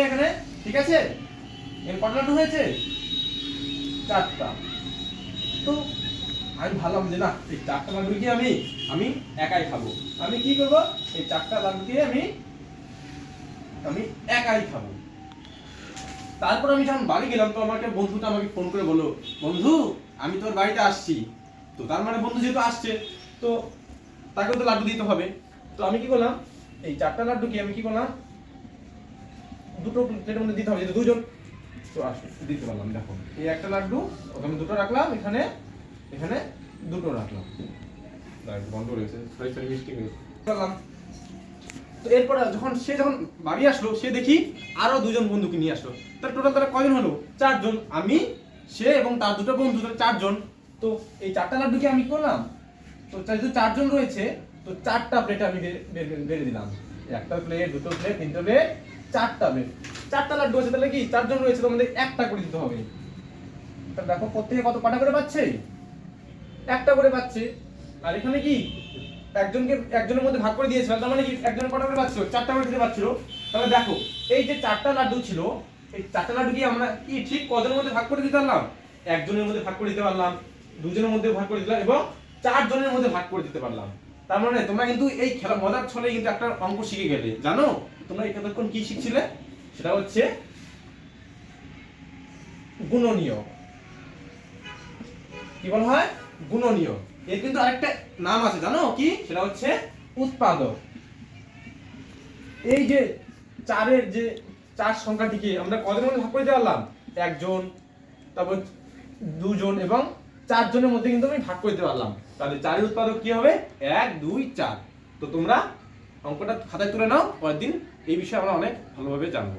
এখানে ঠিক আছে, এর কটা লাড্ডু হয়েছে? 4টা। তো আমি ভাবলাম যে না, এই 4টা লাড্ডু কি আমি একাই খাবো। আমি কি করব, এই 4টা লাড্ডু দিয়ে আমি একাই খাবো। তারপর আমি যখন বাড়ি গেলাম, তো আমাকে বন্ধুটা আমাকে ফোন করে বললো, বন্ধু আমি তোর বাড়িতে আসছি। তো তার মানে বন্ধু যেহেতু আসছে, তো তাকেও তো লাড্ডু দিতে হবে। তো আমি কি করলাম, এই 4টা লাড্ডু কি আমি কি করলাম, দুটো প্লেটের মধ্যে দিতে হবে, যেহেতু দুজন। তো আসো দিতে পারলাম। দেখো এই একটা লাড্ডু ওখানে দুটো রাখলাম, এখানে এখানে দুটো রাখলাম। বন্ধ রয়েছে, সরি সরি মিস্টেক হয়েছে। তো এরপরে যখন বাড়ি আসলো, সে দেখি আরো দুজন বন্ধুকে নিয়ে আসলো। তার টোটাল তারা কয়জন হলো? 4জন। আমি, সে এবং তার দুটো বন্ধু, তার 4জন। তো এই 4টা লাড্ডুকে আমি করলাম, তো যেহেতু 4জন রয়েছে, তো 4টা প্লেট আমি বেড়ে দিলাম। একটা প্লেট, দুটো প্লেট, তিনটে প্লেট, 4টা প্লেট। 4টা লাড্ডু আছে, তাহলে কি 4জন রয়েছে, তো আমাদের একটা করে দিতে হবে। তা দেখো প্রত্যেকে কত কটা করে পাচ্ছে? একটা করে পাচ্ছে। আর এখানে কি একজনের মধ্যে ভাগ করে দিয়েছিলাম, তার মানে কি একজন কটা করে পাচ্ছিল? 4টা করে দিতে পারছিল। তাহলে দেখো এই যে 4টা লাড্ডু ছিল, এই 4টা লাড্ডু কি আমরা কি ঠিক কজনের মধ্যে ভাগ করে দিতে পারলাম? একজনের মধ্যে ভাগ করে দিতে পারলাম, দুজনের মধ্যে ভাগ করে দিলাম, এবং 4জনের মধ্যে ভাগ করে দিতে পারলাম। তার মানে তোমরা কিন্তু এই খেলা মজার ছলে কিন্তু একটা অঙ্ক শিখে গেলে। জানো তোমরা এতক্ষণ কি শিখছিলে? সেটা হচ্ছে গুণনীয়। কি বলা হয়? গুণনীয়। এর কিন্তু আরেকটা নাম আছে, জানো কি? সেটা হচ্ছে উৎপাদক। এই যে 4 সংখ্যাটিকে আমরা কজনের মধ্যে ভাগ করে দিতে পারলাম? একজন, তারপর দুজন এবং 4জনের মধ্যে কিন্তু আমি ভাগ করে দিতে পারলাম। তাহলে 4 এর উৎপাদক কি হবে? 1 2 4। তো তোমরা অঙ্কটা খাতায় তুলে নাও, পরের দিন এই বিষয়ে আমরা অনেক ভালোভাবে জানবো।